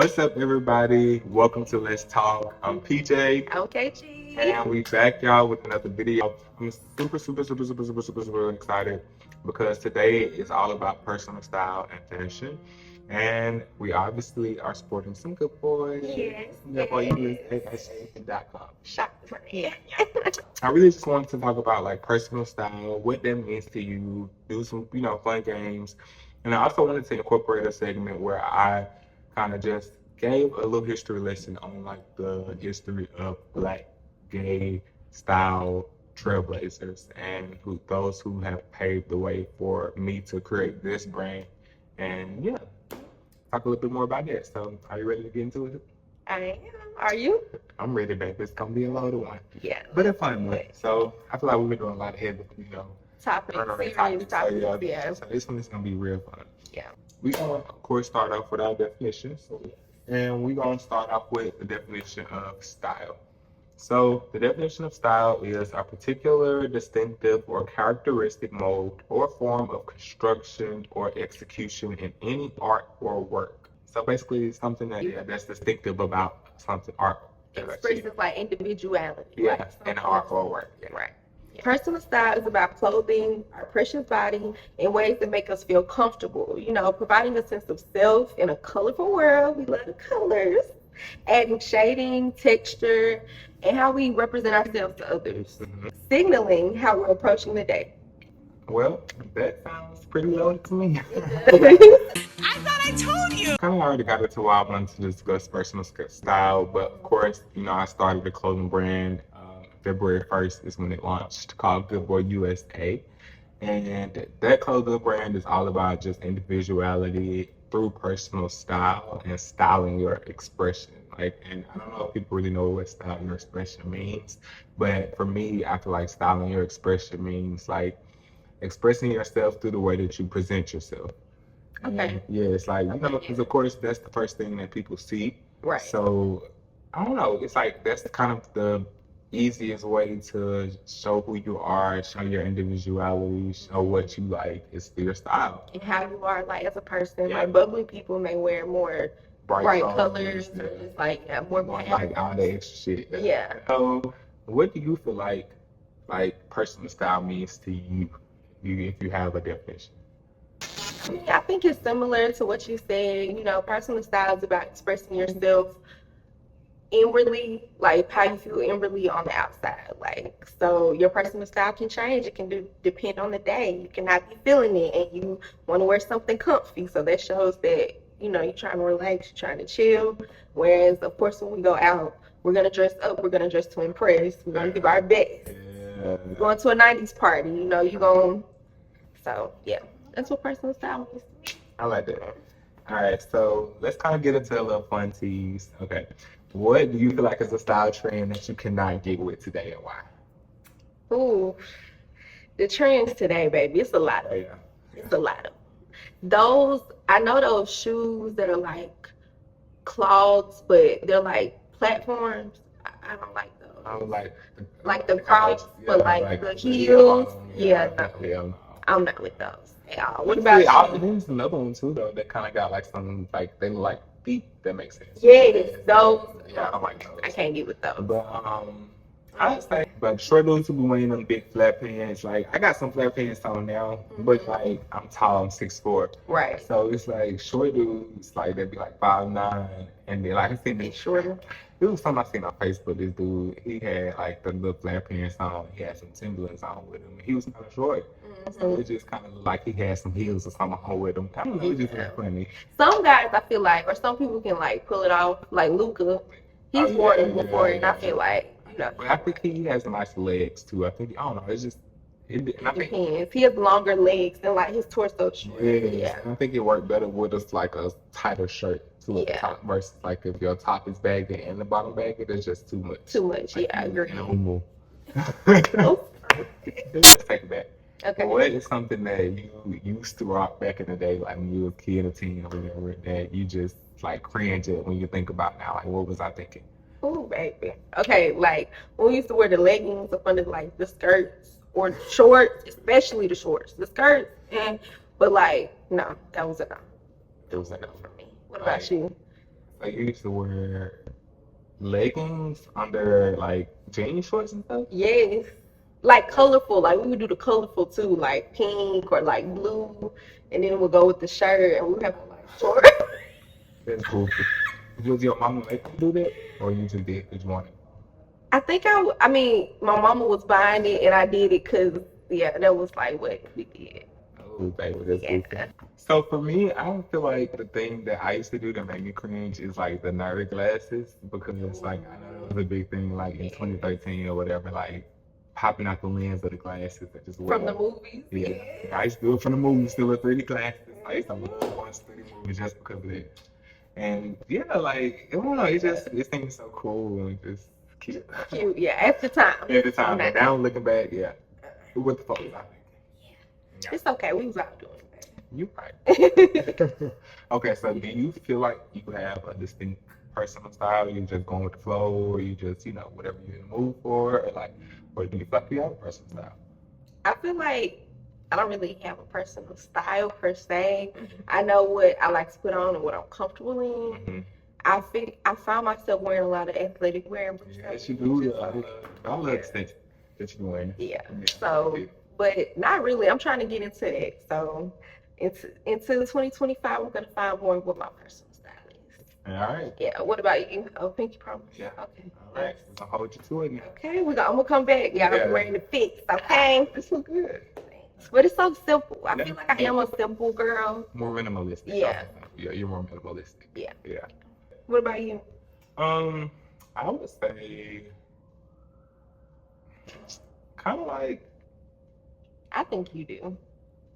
What's up, everybody? Welcome to Let's Talk. I'm PJ, Okay, G. and we back y'all with another video. I'm super excited because today is all about personal style and fashion, and we obviously are sporting some Good Boy. Yes. Good Boy USA.com. Shop the brand. I really just wanted to talk about like personal style, what that means to you, do some, fun games. And I also wanted to incorporate a segment where I kind of just gave a little history lesson on like the history of Black gay style trailblazers and those who have paved the way for me to create this brand. And yeah, talk a little bit more about that. So are you ready to get into it? I am. Are you? I'm ready, baby. It's gonna be a loaded one. Yeah. But a fun one. So I feel like we've been doing a lot of heavy, Topics. topics. Yeah. So this one is gonna be real fun. Yeah. We're gonna of course start off with our definitions. And we're gonna start off with the definition of style. So the definition of style is a particular distinctive or characteristic mode or form of construction or execution in any art or work. So basically something that's distinctive about something art. Expresses like individuality. Yeah, like in art or work. Yeah. Right. Personal style is about clothing our precious body in ways that make us feel comfortable, providing a sense of self in a colorful world. We love the colors, adding shading, texture, and how we represent ourselves to others, signaling how we're approaching the day. Well, that sounds pretty loaded to me. I thought I told you. Kind of already got into why I wanted to discuss personal style, but of course, I started a clothing brand. February 1st is when it launched, called Good Boy USA. And that clothing brand is all about just individuality through personal style and styling your expression. And I don't know if people really know what styling your expression means, but for me, I feel like styling your expression means like expressing yourself through the way that you present yourself. Okay. And yeah, it's like, because of course that's the first thing that people see. Right. So I don't know, it's like that's kind of the easiest way to show who you are, show your individuality, show what you like is through your style. And how you are like as a person. Yeah. Like bubbly people may wear more bright colors, yeah. Just like have more like all the extra shit. Yeah. So what do you feel like personal style means to you if you have a definition? I think it's similar to what you said. Personal style is about expressing yourself inwardly, like how you feel inwardly on the outside. So your personal style can change. It can depend on the day. You cannot be feeling it and you want to wear something comfy. So that shows that, you're trying to relax, you're trying to chill. Whereas, of course, when we go out, we're going to dress up. We're going to dress to impress. We're going to give our best. Yeah. We're going to a 90s party, you're going. So, yeah, that's what personal style is. I like that. All right, so let's kind of get into a little fun tease. Okay. What do you feel like is a style trend that you cannot get with today and why? Ooh, the trends today, baby. It's a lot of. Yeah. It's a lot of. Those, I know those shoes that are like clogs, but they're like platforms. I don't like those. I don't like the Crocs, but like the heels. No. I'm not with those at all. What about you? There's another one too though that kind of got like some like they look like feet. That makes sense. Yes, those. Yeah, I don't like those. I can't get with those. But I say, but short dudes who be wearing them big flat pants. Like I got some flat pants on now, but like I'm tall, I'm 6'4". Right. So it's like short dudes, like they'd be like 5'9", and then like I think It's shorter. It was something I seen on Facebook. This dude, he had like the little flat pants on. He had some Timberlands on with him. He was kind of short, so it just kind of looked like he had some heels or something on with him. It was just really funny. Some guys, I feel like, or some people can like pull it off. Like Luka, he's worn it before, and I feel like, But I think he has nice legs too. I think I don't know. It's just it depends. He has longer legs than like his torso. Yeah. I think it worked better with us like a tighter shirt to the top versus like if your top is baggy and the bottom baggy, it's just too much. Too much. Like, yeah, I agree. Let's take it back. Okay. What is something that you used to rock back in the day, like when you were a kid or teen or whatever, that you just like cringe at when you think about now? Like, what was I thinking? Oh, baby. Okay, like when we used to wear the leggings up under like the skirts or shorts, especially the shorts. The skirts, but like, no, that was a no. It was enough For me. What about you? Like you used to wear leggings under like jean shorts and stuff. Yes. Like colorful, like we would do the colorful too, like pink or like blue, and then we'll go with the shirt and we would have like short. That's cool. Was your mama make you do that, or you just did because you wanted? I mean, my mama was buying it and I did it because, yeah, that was like what we did. Oh, baby, that's Yeah. goofy. So for me, I don't feel like the thing that I used to do that made me cringe is like the nerd glasses because it's like I know that was a big thing like in 2013 or whatever, like popping out the lens of the glasses and just From the wearing. movies. Yeah, I used to do it from the movies, still with 3D glasses. I used to watch 3D movies just because of it. And yeah, like I don't know, it seems so cool and just cute. Cute, yeah, at the time. At the time, but Okay. now looking back, yeah, what the fuck was I thinking? It's okay, we was out doing You right. that. Okay, so do you feel like you have a distinct personal style? You just going with the flow, or you just, whatever you're in the mood for, or do you feel like you have a personal style? I feel like I don't really have a personal style per se. I know what I like to put on and what I'm comfortable in. Mhm. I found myself wearing a lot of athletic wear. Yes, you do. I love the stuff that you're wearing. Yeah. Yeah. So, but not really. I'm trying to get into that. So, into 2025, I'm gonna find more of what my personal style is. All right. Yeah. What about you? Oh, pinky promise. Yeah. Okay. All right. I'll hold you to it now. Okay. I'm gonna come back. Y'all Yeah. be wearing the fits. Okay. It's so good. But it's so simple. I feel like I am a simple girl. More minimalistic. Yeah. Yeah, you're more minimalistic. Yeah. Yeah. What about you? I would say kind of like I think you do.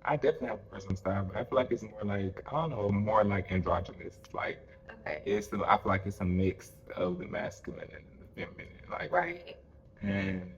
I definitely have a personal style, but I feel like it's more like I don't know, more like androgynous. Like Okay. I feel like it's a mix of the masculine and the feminine. Like Right. and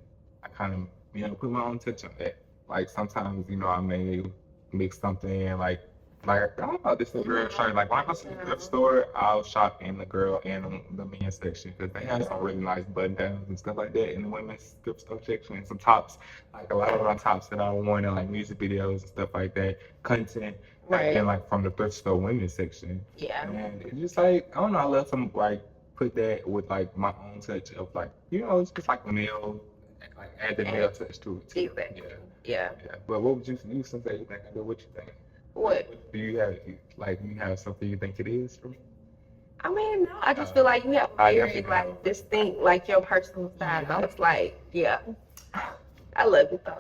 I kind of put my own touch on that. Like sometimes I may mix something in, like I don't know, this is a girl shirt. Like when I go to the thrift store, I'll shop in the girl and the men's section because they have some really nice button downs and stuff like that in the women's thrift store section and some tops. Like a lot of my tops that I worn in like music videos and stuff like that, content. Right. And like from the thrift store women's section. Yeah. And it's just like I don't know, I love to like put that with like my own touch of like it's just like male, like add the male touch to it too. Exactly. Yeah, Yeah. yeah. But what would you since that you think I do? What you think? What? Do you have you have something you think it is for me? I mean, no, I just feel like you have I very definitely like have. distinct, like your personal style. Yeah. It's like, yeah, I love it though.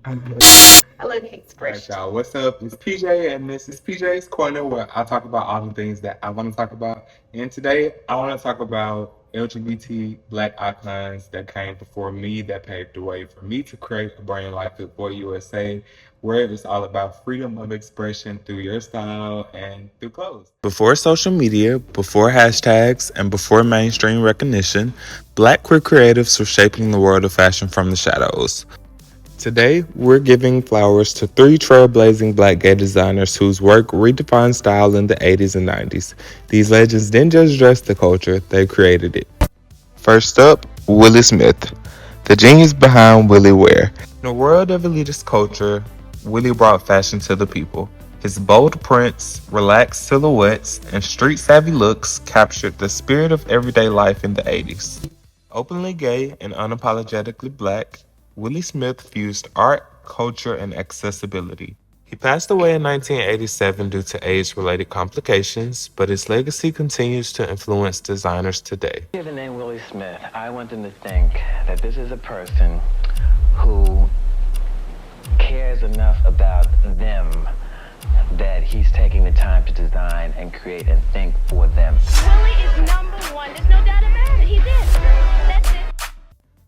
I love the All right, expression. y'all. What's up? It's PJ, and this is PJ's Corner, where I talk about all the things that I want to talk about. And today, I want to talk about LGBT Black icons that came before me, that paved the way for me to create a brand like Fit Boy USA, where it's all about freedom of expression through your style and through clothes. Before social media, before hashtags, and before mainstream recognition, Black queer creatives were shaping the world of fashion from the shadows. Today, we're giving flowers to 3 trailblazing Black gay designers whose work redefined style in the 80s and 90s. These legends didn't just dress the culture, they created it. First up, Willie Smith, the genius behind Willie Wear. In a world of elitist culture, Willie brought fashion to the people. His bold prints, relaxed silhouettes, and street-savvy looks captured the spirit of everyday life in the 80s. Openly gay and unapologetically Black, Willie Smith fused art, culture, and accessibility. He passed away in 1987 due to age-related complications, but his legacy continues to influence designers today. Hear the name Willie Smith. I want them to think that this is a person who cares enough about them that he's taking the time to design and create and think for them. Willie is number one. There's no doubt about it. He's it. That's it.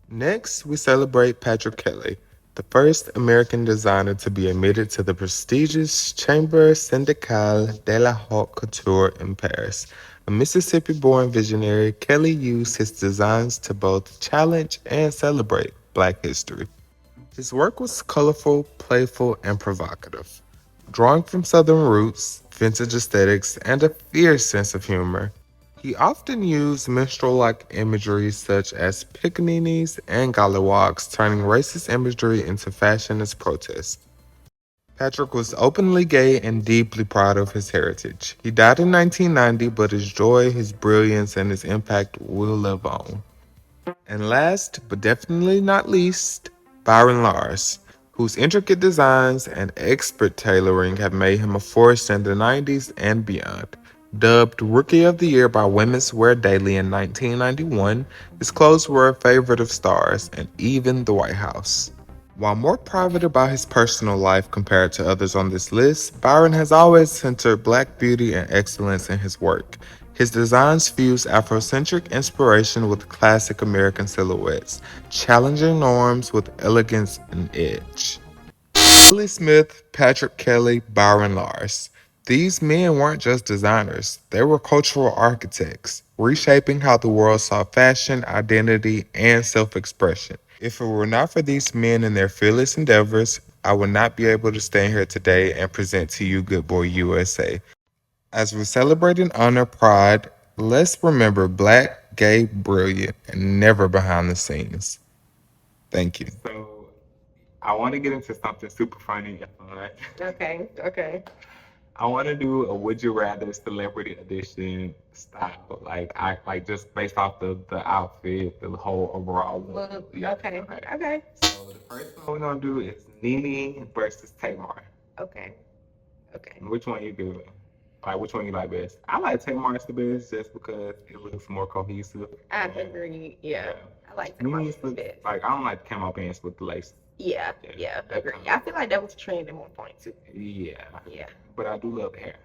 Next, we celebrate Patrick Kelly, the first American designer to be admitted to the prestigious Chambre Syndicale de la Haute Couture in Paris. A Mississippi-born visionary, Kelly used his designs to both challenge and celebrate Black history. His work was colorful, playful, and provocative. Drawing from Southern roots, vintage aesthetics, and a fierce sense of humor, he often used minstrel-like imagery such as pickaninnies and gollywogs, turning racist imagery into fashion as protest. Patrick was openly gay and deeply proud of his heritage. He died in 1990, but his joy, his brilliance, and his impact will live on. And last, but definitely not least, Byron Lars, whose intricate designs and expert tailoring have made him a force in the 90s and beyond. Dubbed Rookie of the Year by Women's Wear Daily in 1991, his clothes were a favorite of stars and even the White House. While more private about his personal life compared to others on this list, Byron has always centered black beauty and excellence in his work. His designs fuse Afrocentric inspiration with classic American silhouettes, challenging norms with elegance and edge. Willie Smith, Patrick Kelly, Byron Lars. These men weren't just designers, they were cultural architects, reshaping how the world saw fashion, identity, and self expression. If it were not for these men and their fearless endeavors, I would not be able to stand here today and present to you Good Boy USA. As we celebrate and honor Pride, let's remember Black, gay, brilliant, and never behind the scenes. Thank you. So, I want to get into something super funny and fun. Okay. I want to do a Would You Rather Celebrity Edition style, like just based off the outfit, the whole overall look. Well, Yeah, okay. So the first one we're gonna do is Nene versus Tamar. Okay. Which one you doing? Like which one you like best? I like Tamar's the best just because it looks more cohesive. I agree. Yeah. I like that Nene's one looks best. like I don't like camo pants with the lace. Yeah, agree. I feel like that was a trend at one point too. Yeah. Yeah. But I do love the hair.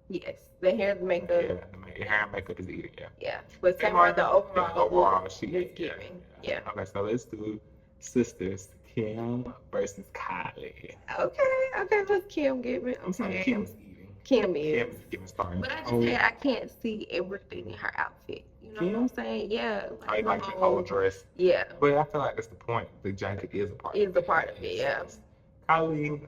Yes. The hair, the makeup. Yeah, the hair and makeup is eating. Yeah. Yeah. But Tamar, the overall she is is giving. Yeah. Okay, so let's do sisters Kim versus Kylie. Okay. Let's Kim give it. I'm saying Kim's eating. Kim is. Kim's giving starting. But I just say I can't see everything in her outfit. You know what I'm saying? Yeah. I like the whole dress. Yeah. But I feel like that's the point. The jacket is a part of it. Is a part of it, yeah. Kylie,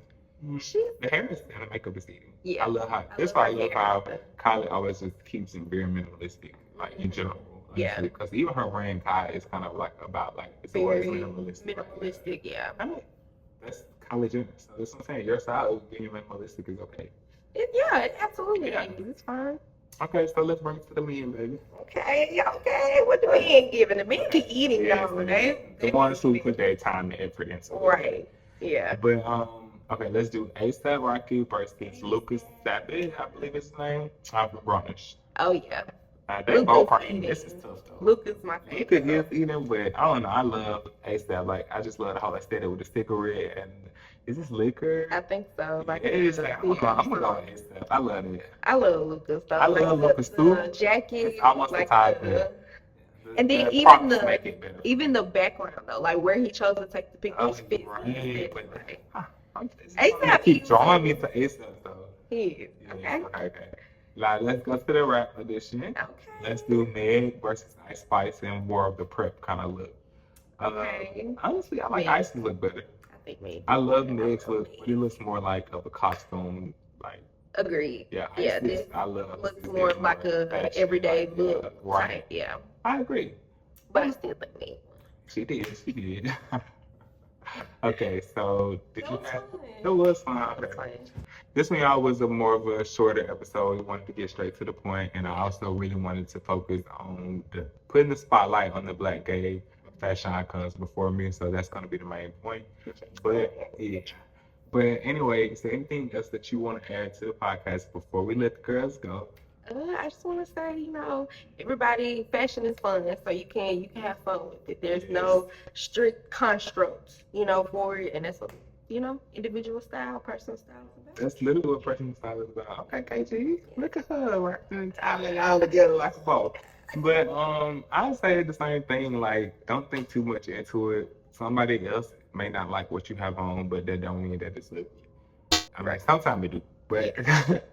She. the hair is and the makeup is eating. Yeah. I love how. I That's love why I her love hair. how Kylie always just keeps it very minimalistic, like in general. Yeah. Because even her wearing Kai is kind of like about like it's Very always minimalistic. minimalistic, yeah. I mean, that's Kylie Jenner. So that's what I'm saying. Your style of being minimalistic is okay. It absolutely Yeah. is. It's fine. Okay, so let's bring it to the men, baby. Okay. What the men giving? The men be eating Yes, though. the ones who put their time and effort into it. Right. Yeah. But okay, let's do A$AP Rocky versus Lucas Sabbath, I believe his name. I'm from Brownish. Oh yeah. They Lucas both are eating. eating. This is tough though. Lucas my Lucas favorite. is eating, but I don't know. I love A$AP. Like I just love the whole aesthetic with the cigarette and is this liquor? I think so. Like it is. Like, I'm gonna go with A$AP. I love it. I love Lucas though. I love Like, Lucas, the too. jacket. It's almost like a tie. And then even props the- make it better. even the background though, like where he chose to take the Oh, pictures fits. right. But, A$AP keep is- drawing me to A$AP though. He is. Yeah, Okay. okay. Like, let's go to the rap edition. Okay. Let's do Meg versus Ice Spice and War of the Prep kind of look. Okay. Honestly, I like Meg. Ice's look better. I think me. I love Meg's look, but it looks more like of a costume. Like, Agreed. yeah, Yeah, Ice's, this I love. looks it's more like a fashion, everyday like, look. right. Type. Yeah. I agree. But I still think me. She did. Okay, so did you have? It It was fun. was fun. This one, y'all, was a more of a shorter episode. We wanted to get straight to the point, and I also really wanted to focus on putting the spotlight on the Black gay fashion icons before me. So that's going to be the main point. But yeah. But anyway, is there anything else that you want to add to the podcast before we let the girls go? I just want to say, everybody, fashion is fun, so you can have fun with it. There's no strict construct, for it, and that's what individual style, personal style is about. That's literally what personal style is about. Okay, KG, look at her, right? Tying it all together like a bow. But I say the same thing. Like, don't think too much into it. Somebody else may not like what you have on, but that don't mean that it's ugly. I mean, sometimes it do, but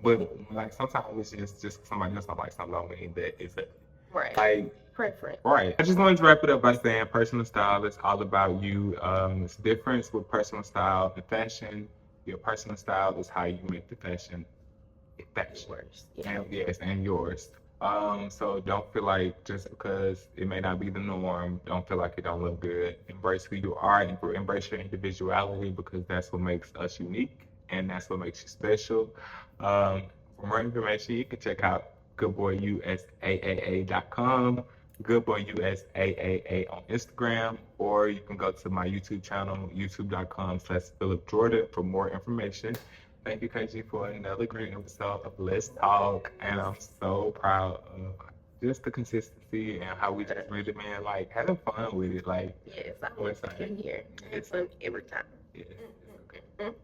but like sometimes it's just somebody else don't like something don't mean that it's ugly. Right. Like, Preference. right. I just wanted to wrap it up by saying personal style is all about you. It's difference with personal style and fashion. Your personal style is how you make the fashion fashion. Yours. Yeah. And yes, and yours. So don't feel like just because it may not be the norm, don't feel like it don't look good. Embrace who you are, embrace your individuality because that's what makes us unique. and that's what makes you special. For more information, you can check out goodboyusaaa.com, goodboyusaaa on Instagram, or you can go to my YouTube channel, youtube.com/Philip Jordan for more information. Thank you, KG, for another great episode of Let's Talk, and I'm so proud of just the consistency and how we just really been like having fun with it. Like, Yes, I always What's that? can hear. It's fun every time. yeah, it's okay. Mm-mm.